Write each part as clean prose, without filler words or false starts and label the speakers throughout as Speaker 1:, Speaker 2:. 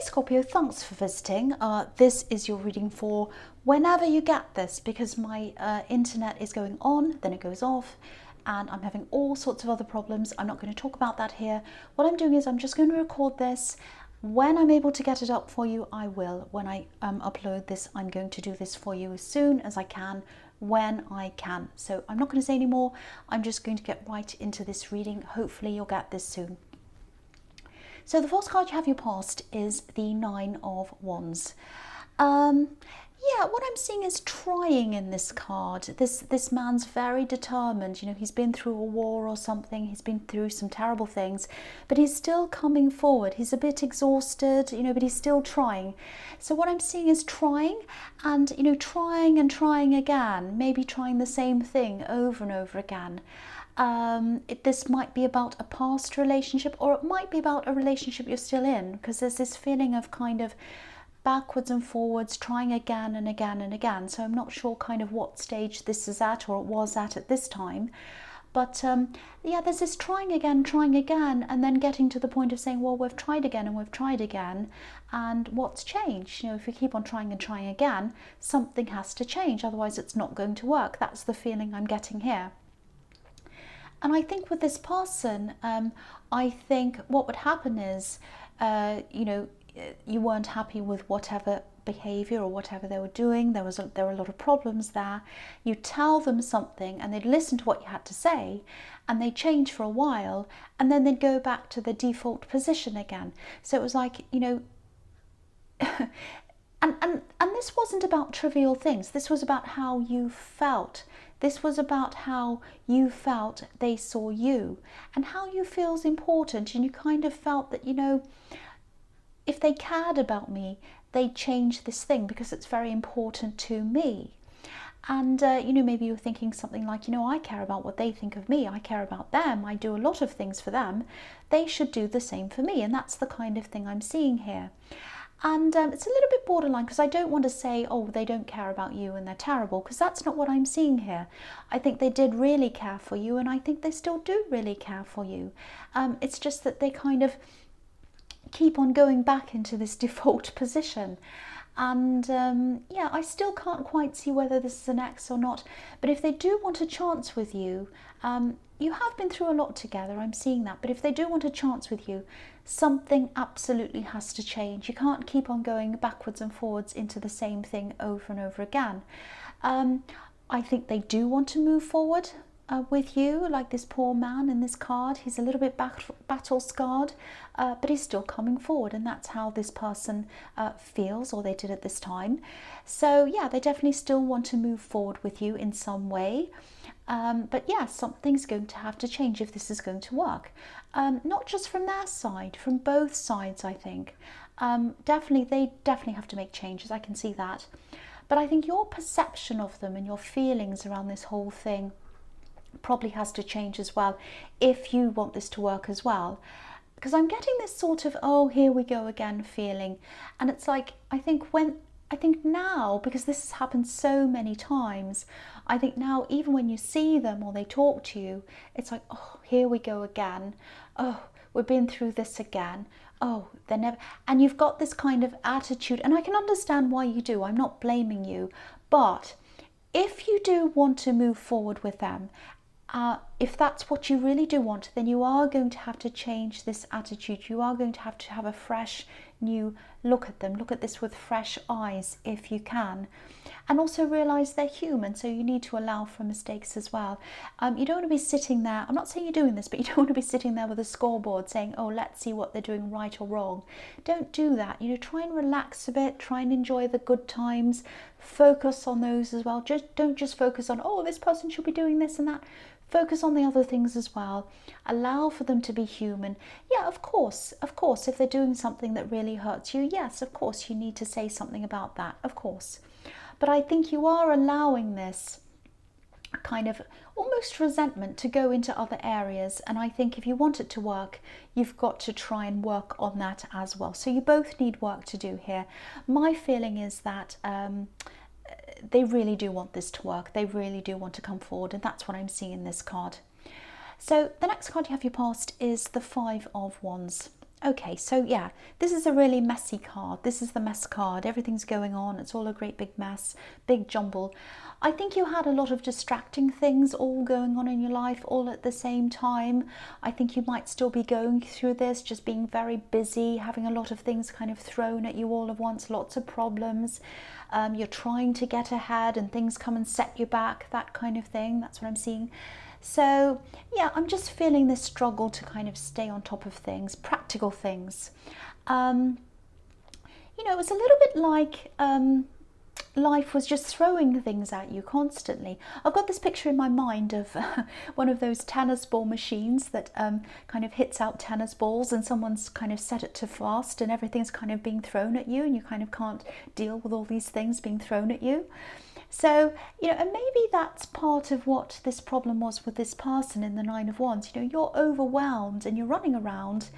Speaker 1: Hey Scorpio, thanks for visiting. This is your reading for whenever you get this, because my internet is going on, then it goes off, and I'm having all sorts of other problems. I'm not going to talk about that here. What I'm doing is I'm just going to record this. When I'm able to get it up for you, I will. When I upload this, I'm going to do this for you as soon as I can, when I can. So I'm not going to say any more. I'm just going to get right into this reading. Hopefully you'll get this soon. So the first card you have your past is the Nine of Wands. Yeah, what I'm seeing is trying in this card. This man's very determined. You know, he's been through a war or something. He's been through some terrible things, but he's still coming forward. He's a bit exhausted, you know, but he's still trying. So what I'm seeing is trying and, you know, trying and trying again, maybe trying the same thing over and over again. This might be about a past relationship, or it might be about a relationship you're still in, because there's this feeling of kind of backwards and forwards, trying again and again and again. So I'm not sure kind of what stage this is at, or it was at this time. But yeah, there's this trying again, and then getting to the point of saying, well, we've tried again and we've tried again, and what's changed? You know, if we keep on trying and trying again, something has to change, otherwise it's not going to work. That's the feeling I'm getting here. And I think with this person, I think what would happen is, you know, you weren't happy with whatever behavior or whatever they were doing. There were a lot of problems there. You tell them something and they'd listen to what you had to say, and they'd change for a while, and then they'd go back to the default position again. So it was like, you know, and this wasn't about trivial things. This was about how you felt. This was about how you felt they saw you, and how you feel is important. And you kind of felt that, you know, if they cared about me, they'd change this thing because it's very important to me. And, you know, maybe you're thinking something like, you know, I care about what they think of me. I care about them. I do a lot of things for them. They should do the same for me. And that's the kind of thing I'm seeing here. And it's a little bit borderline, because I don't want to say, oh, they don't care about you and they're terrible, because that's not what I'm seeing here. I think they did really care for you, and I think they still do really care for you. It's just that they kind of keep on going back into this default position. And yeah, I still can't quite see whether this is an ex or not. But if they do want a chance with you, you have been through a lot together, I'm seeing that. But if they do want a chance with you, something absolutely has to change. You can't keep on going backwards and forwards into the same thing over and over again. I think they do want to move forward with you, like this poor man in this card. He's a little bit battle scarred, but he's still coming forward, and that's how this person feels, or they did at this time. So yeah, they definitely still want to move forward with you in some way. But yeah, something's going to have to change if this is going to work. Not just from their side, from both sides, I think. They definitely have to make changes, I can see that. But I think your perception of them and your feelings around this whole thing probably has to change as well, if you want this to work as well. Because I'm getting this sort of, oh, here we go again feeling. And it's like, I think now, because this has happened so many times, I think now even when you see them or they talk to you, it's like, oh, here we go again. Oh, we've been through this again. Oh, they're never. And you've got this kind of attitude, and I can understand why you do. I'm not blaming you. But if you do want to move forward with them, if that's what you really do want, then you are going to have to change this attitude. You are going to have a fresh, new look at them. Look at this with fresh eyes if you can. And also realise they're human, so you need to allow for mistakes as well. You don't want to be sitting there, I'm not saying you're doing this, but you don't want to be sitting there with a scoreboard saying, oh, let's see what they're doing right or wrong. Don't do that. You know, try and relax a bit, try and enjoy the good times, focus on those as well. Don't just focus on, oh, this person should be doing this and that. Focus on the other things as well. Allow for them to be human. Yeah, of course, if they're doing something that really hurts you, yes, of course, you need to say something about that, of course. But I think you are allowing this kind of almost resentment to go into other areas. And I think if you want it to work, you've got to try and work on that as well. So you both need work to do here. My feeling is that they really do want this to work. They really do want to come forward, and that's what I'm seeing in this card. So the next card you have your past is the Five of Wands. Okay, so yeah, this is a really messy card. This is the mess card. Everything's going on. It's all a great big mess, big jumble. I think you had a lot of distracting things all going on in your life all at the same time. I think you might still be going through this, just being very busy, having a lot of things kind of thrown at you all at once, lots of problems. You're trying to get ahead and things come and set you back, that kind of thing. That's what I'm seeing. So yeah, I'm just feeling this struggle to kind of stay on top of things, practical things. You know, it was a little bit like life was just throwing things at you constantly. I've got this picture in my mind of one of those tennis ball machines that kind of hits out tennis balls, and someone's kind of set it to fast and everything's kind of being thrown at you, and you kind of can't deal with all these things being thrown at you. So, you know, and maybe that's part of what this problem was with this person in the Nine of Wands. You know, you're overwhelmed and you're running around.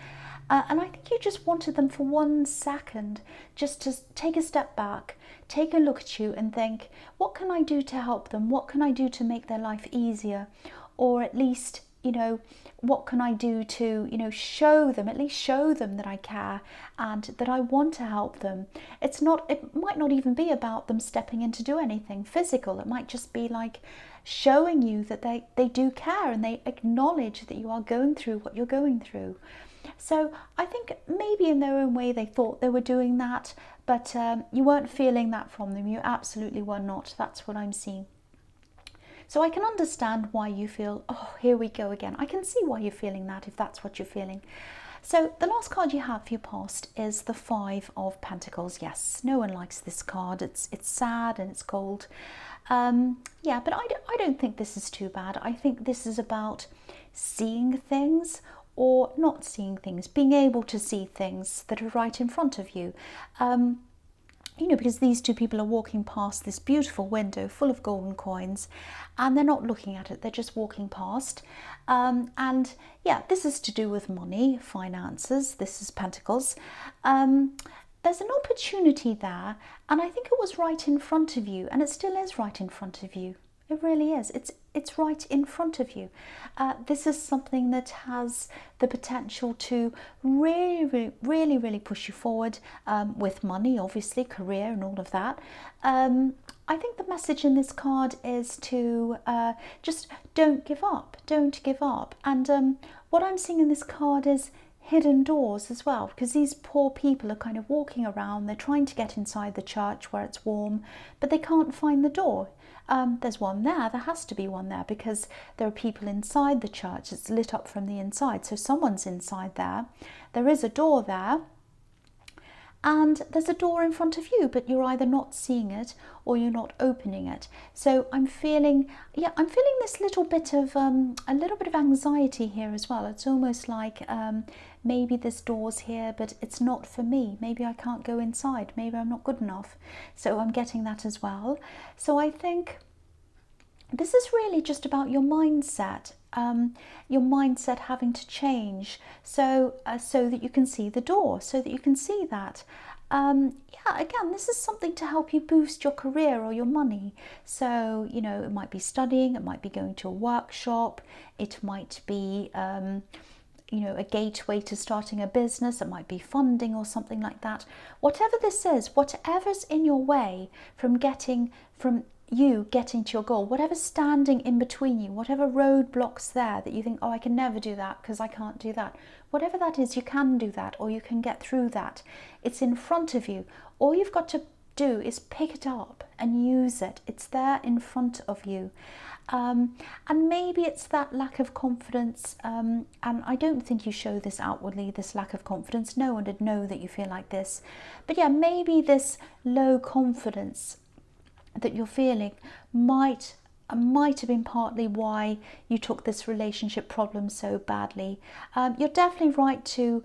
Speaker 1: And I think you just wanted them for 1 second just to take a step back, take a look at you and think, what can I do to help them? What can I do to make their life easier? Or at least, you know, what can I do to, you know, show them, at least show them that I care and that I want to help them. It might not even be about them stepping in to do anything physical. It might just be like showing you that they do care and they acknowledge that you are going through what you're going through. So I think maybe in their own way they thought they were doing that, but you weren't feeling that from them. You absolutely were not. That's what I'm seeing. So I can understand why you feel, oh, here we go again. I can see why you're feeling that if that's what you're feeling. So the last card you have for your past is the Five of Pentacles. Yes, no one likes this card. It's sad and it's cold. Yeah, but I don't think this is too bad. I think this is about seeing things or not seeing things, being able to see things that are right in front of you. You know, because these two people are walking past this beautiful window full of golden coins and they're not looking at it, they're just walking past. And yeah, this is to do with money, finances, this is Pentacles. There's an opportunity there, and I think it was right in front of you, and it still is right in front of you. It really is. It's right in front of you. This is something that has the potential to really push you forward with money, obviously, career and all of that. I think the message in this card is to just don't give up. Don't give up. And what I'm seeing in this card is hidden doors as well, because these poor people are kind of walking around. They're trying to get inside the church where it's warm, but they can't find the door. There's one there has to be one there, because there are people inside the church. It's lit up from the inside, so someone's inside there. There is a door there, and there's a door in front of you, but you're either not seeing it or you're not opening it. So I'm feeling this little bit of anxiety here as well. It's almost like maybe this door's here, but it's not for me. Maybe I can't go inside. Maybe I'm not good enough. So I'm getting that as well. So I think this is really just about your mindset having to change so that you can see the door, so that you can see that. Yeah, again, this is something to help you boost your career or your money. So, you know, it might be studying, it might be going to a workshop, it might be you know, a gateway to starting a business, it might be funding or something like that. Whatever this is, whatever's in your way from you getting to your goal, whatever's standing in between you, whatever roadblocks there that you think, oh, I can never do that because I can't do that. Whatever that is, you can do that, or you can get through that. It's in front of you. All you've got to do is pick it up and use it. It's there in front of you. And maybe it's that lack of confidence, and I don't think you show this outwardly, this lack of confidence. No one would know that you feel like this. But yeah, maybe this low confidence that you're feeling might have been partly why you took this relationship problem so badly. You're definitely right to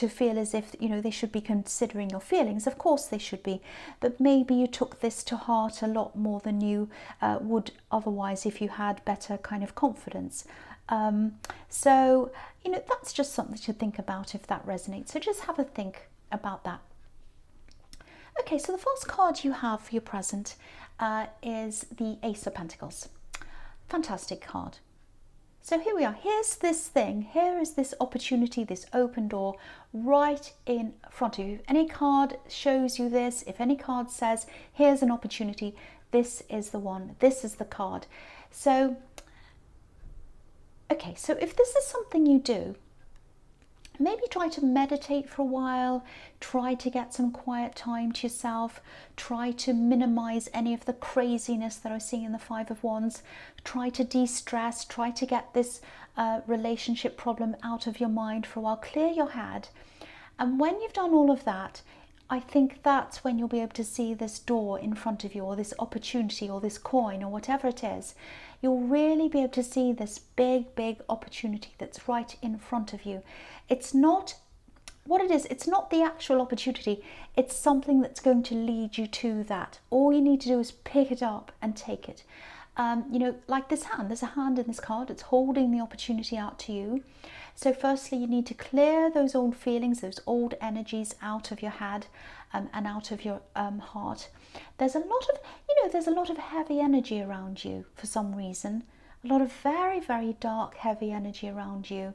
Speaker 1: feel as if, you know, they should be considering your feelings. Of course they should be, but maybe you took this to heart a lot more than you would otherwise if you had better kind of confidence. So, you know, that's just something to think about if that resonates. So just have a think about that. Okay, so the first card you have for your present is the Ace of Pentacles. Fantastic card. So here we are. Here's this thing. Here is this opportunity, this open door right in front of you. If any card shows you this, if any card says, here's an opportunity, this is the one. This is the card. So, okay, so if this is something you do, maybe try to meditate for a while, try to get some quiet time to yourself, try to minimize any of the craziness that I see in the Five of Wands, try to de-stress, try to get this relationship problem out of your mind for a while, clear your head. And when you've done all of that, I think that's when you'll be able to see this door in front of you, or this opportunity, or this coin, or whatever it is. You'll really be able to see this big, big opportunity that's right in front of you. It's not what it is. It's not the actual opportunity. It's something that's going to lead you to that. All you need to do is pick it up and take it. You know, like this hand. There's a hand in this card. It's holding the opportunity out to you. So firstly, you need to clear those old feelings, those old energies out of your head and out of your heart. There's a lot of, there's a lot of heavy energy around you for some reason. A lot of very, very dark, heavy energy around you.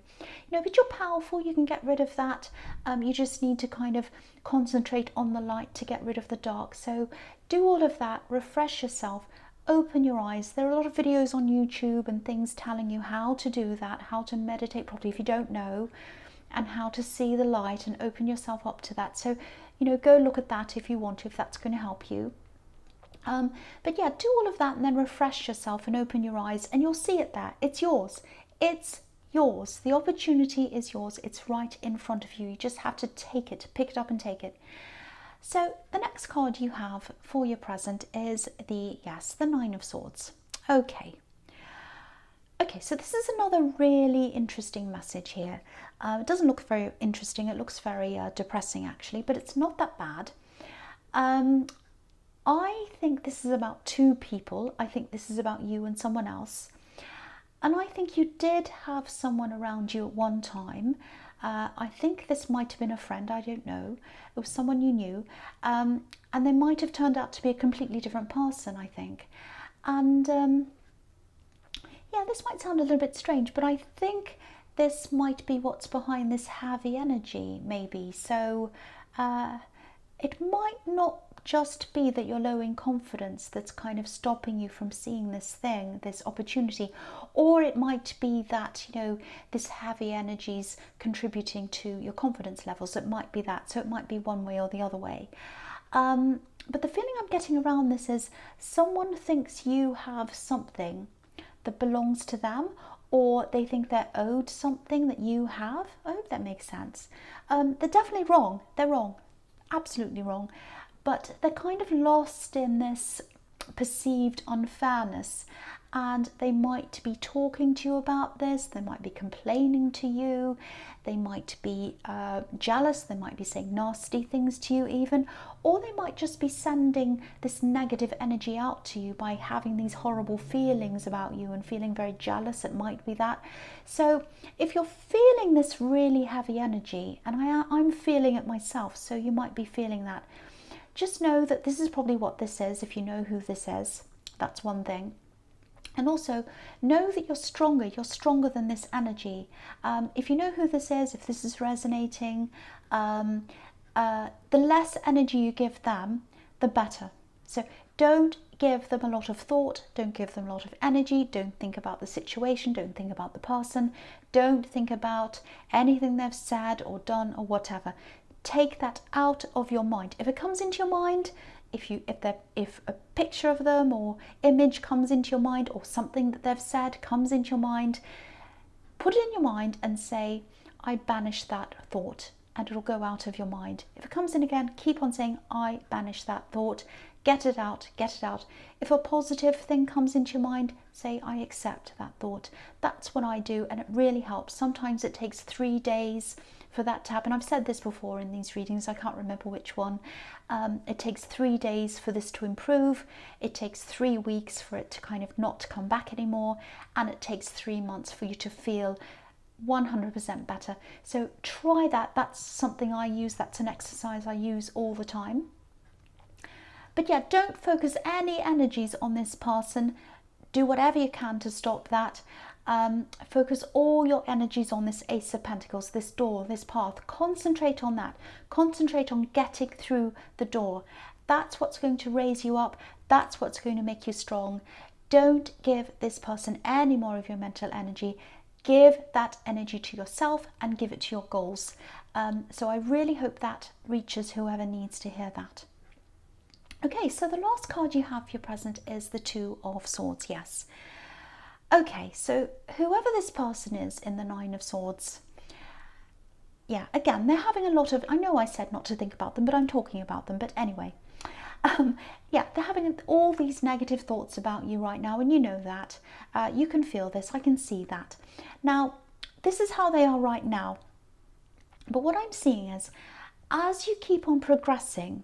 Speaker 1: But you're powerful. You can get rid of that. You just need to kind of concentrate on the light to get rid of the dark. So do all of that. Refresh yourself. Open your eyes. There are a lot of videos on YouTube and things telling you how to do that, how to meditate properly if you don't know, and how to see the light and open yourself up to that. So, go look at that if you want to, if that's going to help you. But yeah, do all of that and then refresh yourself and open your eyes and you'll see it there. It's yours. It's yours. The opportunity is yours. It's right in front of you. You just have to take it, pick it up and take it. So the next card you have for your present is the Nine of Swords. Okay, so this is another really interesting message here. It doesn't look very interesting. It looks very depressing actually, but it's not that bad. I think this is about two people. I think this is about you and someone else. And I think you did have someone around you at one time. I think this might have been a friend, I don't know. It was someone you knew. And they might have turned out to be a completely different person, I think. And yeah, this might sound a little bit strange, but I think this might be what's behind this heavy energy, maybe. So it might not just be that you're low in confidence that's kind of stopping you from seeing this thing, this opportunity, or it might be that, this heavy energy's contributing to your confidence levels. It might be that, so it might be one way or the other way. But the feeling I'm getting around this is someone thinks you have something that belongs to them, or they think they're owed something that you have. I hope that makes sense. They're definitely wrong. They're wrong. Absolutely wrong. But they're kind of lost in this perceived unfairness, and they might be talking to you about this. They might be complaining to you. They might be jealous. They might be saying nasty things to you even, or they might just be sending this negative energy out to you by having these horrible feelings about you and feeling very jealous. It might be that. So if you're feeling this really heavy energy, and I'm feeling it myself, so you might be feeling that, just know that this is probably what this is. If you know who this is, that's one thing. And also know that you're stronger than this energy. If you know who this is, if this is resonating, the less energy you give them, the better. So don't give them a lot of thought, don't give them a lot of energy, don't think about the situation, don't think about the person, don't think about anything they've said or done or whatever. Take that out of your mind. If it comes into your mind, if a picture of them or image comes into your mind, or something that they've said comes into your mind, put it in your mind and say, I banish that thought, and it'll go out of your mind. If it comes in again, keep on saying, I banish that thought. Get it out, get it out. If a positive thing comes into your mind, say, I accept that thought. That's what I do, and it really helps. Sometimes it takes 3 days for that to happen. I've said this before in these readings, I can't remember which one. It takes 3 days for this to improve. It takes 3 weeks for it to kind of not come back anymore. And it takes 3 months for you to feel 100% better. So try that. That's something I use. That's an exercise I use all the time. But yeah, don't focus any energies on this person. Do whatever you can to stop that. Focus all your energies on this Ace of Pentacles, this door, this path. Concentrate on that. Concentrate on getting through the door. That's what's going to raise you up. That's what's going to make you strong. Don't give this person any more of your mental energy. Give that energy to yourself and give it to your goals. So I really hope that reaches whoever needs to hear that. Okay, so the last card you have for your present is the Two of Swords, yes. Okay, so whoever this person is in the Nine of Swords, yeah, again, they're having a lot of, I know I said not to think about them, but I'm talking about them, but anyway. Yeah, they're having all these negative thoughts about you right now, and you know that. You can feel this, I can see that. Now, this is how they are right now. But what I'm seeing is, as you keep on progressing,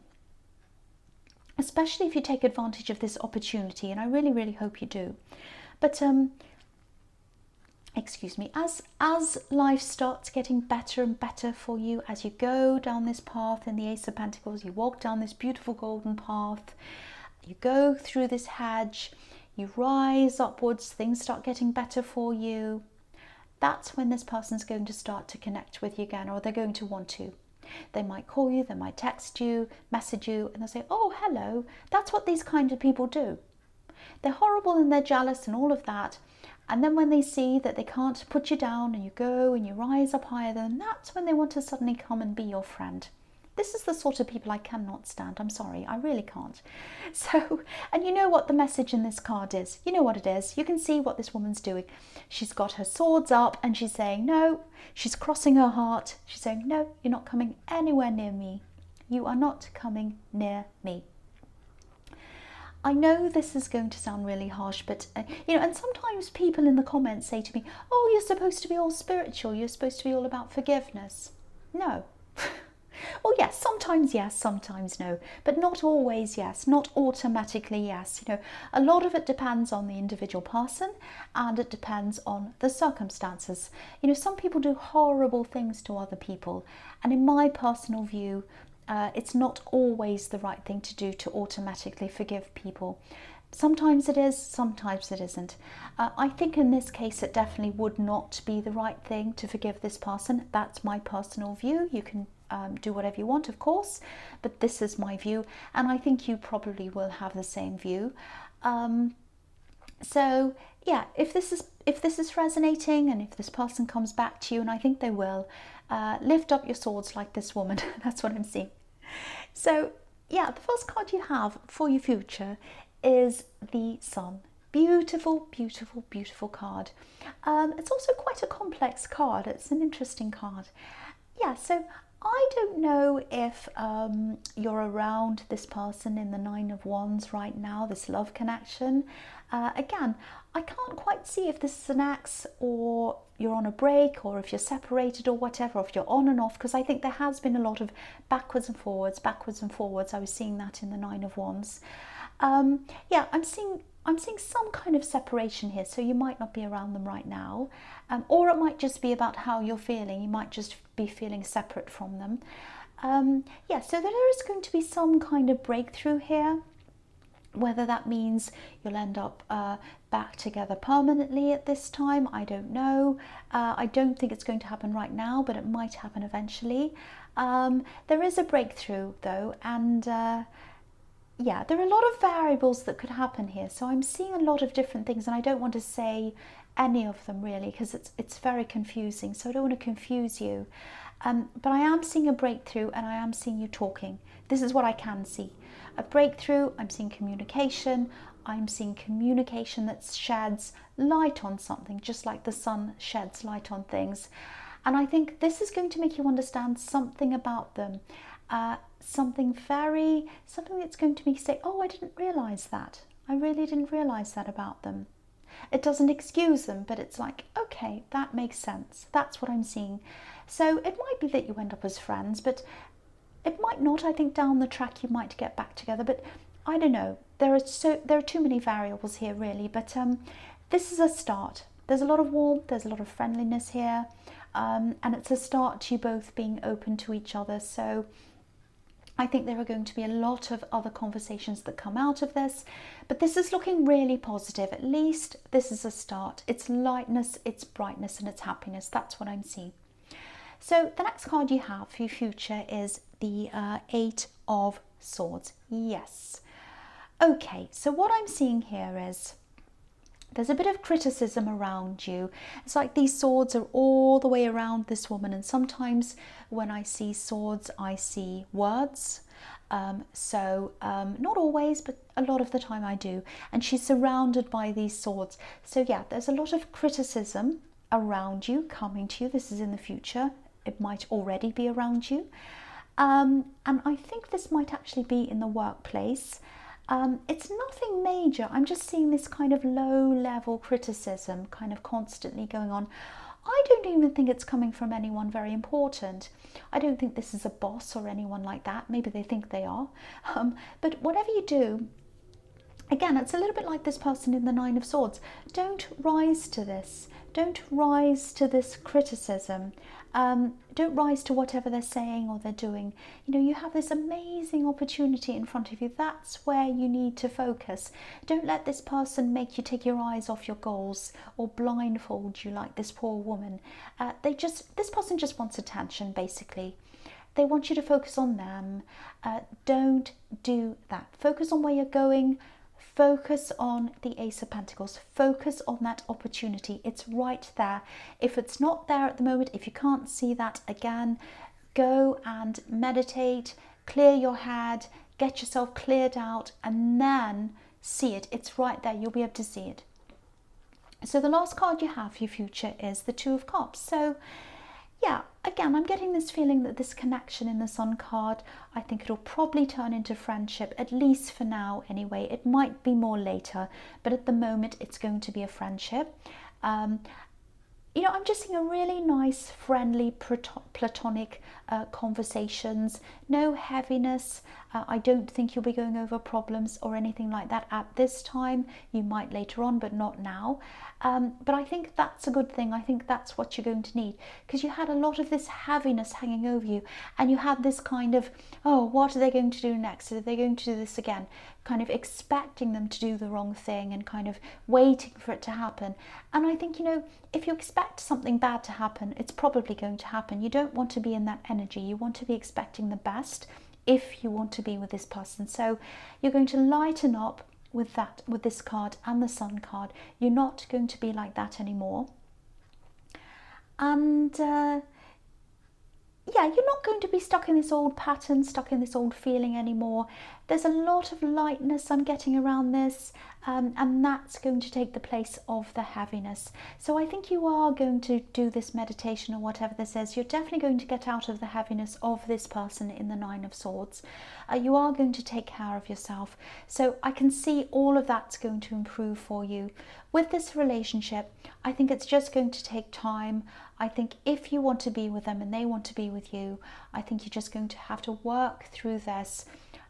Speaker 1: especially if you take advantage of this opportunity, and I really, really hope you do, but excuse me, as life starts getting better and better for you, as you go down this path in the Ace of Pentacles, you walk down this beautiful golden path, you go through this hedge, you rise upwards, things start getting better for you. That's when this person's going to start to connect with you again, or they're going to want to. They might call you, they might text you, message you, and they'll say, oh, hello. That's what these kind of people do. They're horrible and they're jealous and all of that. And then when they see that they can't put you down and you go and you rise up higher, then that's when they want to suddenly come and be your friend. This is the sort of people I cannot stand. I'm sorry, I really can't. So, and you know what the message in this card is. You know what it is. You can see what this woman's doing. She's got her swords up and she's saying no. She's crossing her heart. She's saying, no, you're not coming anywhere near me. You are not coming near me. I know this is going to sound really harsh, but, you know, and sometimes people in the comments say to me, oh, you're supposed to be all spiritual. You're supposed to be all about forgiveness. No. Well, yes, sometimes no, but not always yes, not automatically yes. You know, a lot of it depends on the individual person and it depends on the circumstances. You know, some people do horrible things to other people, and in my personal view, it's not always the right thing to do to automatically forgive people. Sometimes it is, sometimes it isn't. I think in this case it definitely would not be the right thing to forgive this person. That's my personal view. You can do whatever you want, of course, but this is my view, and I think you probably will have the same view. So yeah, if this is resonating, and if this person comes back to you, and I think they will, lift up your swords like this woman. That's what I'm seeing. So yeah, the first card you have for your future is the Sun. Beautiful, beautiful, beautiful card. It's also quite a complex card. It's an interesting card. Yeah, so I don't know if you're around this person in the Nine of Wands right now, this love connection. Again, I can't quite see if this is an ex, or you're on a break, or if you're separated or whatever, or if you're on and off, because I think there has been a lot of backwards and forwards. I was seeing that in the Nine of Wands. Yeah, I'm seeing some kind of separation here, so you might not be around them right now, or it might just be about how you're feeling. You might just be feeling separate from them. Yeah, so there is going to be some kind of breakthrough here. Whether that means you'll end up back together permanently at this time, I don't know. I don't think it's going to happen right now, but it might happen eventually. There is a breakthrough though, and yeah, there are a lot of variables that could happen here. So I'm seeing a lot of different things, and I don't want to say any of them really, because it's very confusing. So I don't want to confuse you. But I am seeing a breakthrough, and I am seeing you talking. This is what I can see. A breakthrough, I'm seeing communication. I'm seeing communication that sheds light on something, just like the sun sheds light on things. And I think this is going to make you understand something about them. Something that's going to make you say, oh, I didn't realize that. I really didn't realize that about them. It doesn't excuse them, but it's like, okay, that makes sense. That's what I'm seeing. So it might be that you end up as friends, but it might not. I think down the track you might get back together, but I don't know. There are too many variables here really, but this is a start. There's a lot of warmth, there's a lot of friendliness here, and it's a start to you both being open to each other. So I think there are going to be a lot of other conversations that come out of this, but this is looking really positive. At least this is a start. It's lightness, it's brightness, and it's happiness. That's what I'm seeing. So the next card you have for your future is the Eight of Swords. Yes. Okay, so what I'm seeing here is there's a bit of criticism around you. It's like these swords are all the way around this woman, and sometimes when I see swords, I see words. Not always, but a lot of the time I do. And she's surrounded by these swords. So yeah, there's a lot of criticism around you, coming to you. This is in the future. It might already be around you. And I think this might actually be in the workplace. It's nothing major. I'm just seeing this kind of low level criticism kind of constantly going on. I don't even think it's coming from anyone very important. I don't think this is a boss or anyone like that. Maybe they think they are. But whatever you do, again, it's a little bit like this person in the Nine of Swords. Don't rise to this. Don't rise to this criticism. Don't rise to whatever they're saying or they're doing. You know, you have this amazing opportunity in front of you. That's where you need to focus. Don't let this person make you take your eyes off your goals or blindfold you like this poor woman. This person just wants attention, basically. They want you to focus on them. Don't do that. Focus on where you're going. Focus on the Ace of Pentacles. Focus on that opportunity. It's right there. If it's not there at the moment, if you can't see that, again, go and meditate, clear your head, get yourself cleared out, and then see it. It's right there. You'll be able to see it. So the last card you have for your future is the Two of Cups. So yeah, again, I'm getting this feeling that this connection in the Sun card, I think it'll probably turn into friendship, at least for now anyway. It might be more later, but at the moment it's going to be a friendship. You know, I'm just seeing a really nice, friendly, platonic conversations. No heaviness. I don't think you'll be going over problems or anything like that at this time. You might later on, but not now. But I think that's a good thing. I think that's what you're going to need, because you had a lot of this heaviness hanging over you, and you had this kind of, oh, what are they going to do next? Are they going to do this again? Kind of expecting them to do the wrong thing and kind of waiting for it to happen. And I think, you know, if you expect something bad to happen, it's probably going to happen. You don't want to be in that energy. You want to be expecting the best if you want to be with this person. So you're going to lighten up with that, with this card and the Sun card. You're not going to be like that anymore. And yeah, you're not going to be stuck in this old pattern, stuck in this old feeling anymore. There's a lot of lightness I'm getting around this, and that's going to take the place of the heaviness. So I think you are going to do this meditation or whatever this is. You're definitely going to get out of the heaviness of this person in the Nine of Swords. You are going to take care of yourself. So I can see all of that's going to improve for you. With this relationship, I think it's just going to take time. I think if you want to be with them and they want to be with you, I think you're just going to have to work through this,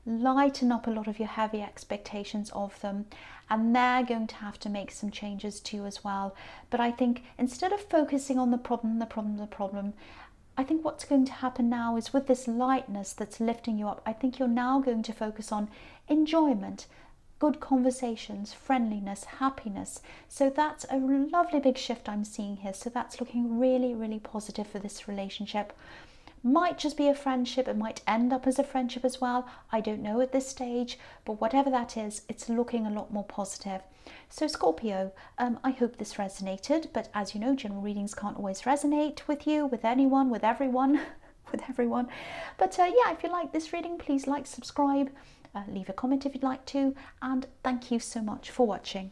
Speaker 1: lighten up a lot of your heavy expectations of them, and they're going to have to make some changes to you as well. But I think instead of focusing on the problem, I think what's going to happen now is, with this lightness that's lifting you up, I think you're now going to focus on enjoyment, good conversations, friendliness, happiness. So that's a lovely big shift I'm seeing here. So that's looking really, really positive for this relationship. Might just be a friendship. It might end up as a friendship as well. I don't know at this stage, but whatever that is, it's looking a lot more positive. So Scorpio, I hope this resonated, but as you know, general readings can't always resonate with you, with anyone, with everyone, with everyone. But yeah, if you like this reading, please like, subscribe, leave a comment if you'd like to, and thank you so much for watching.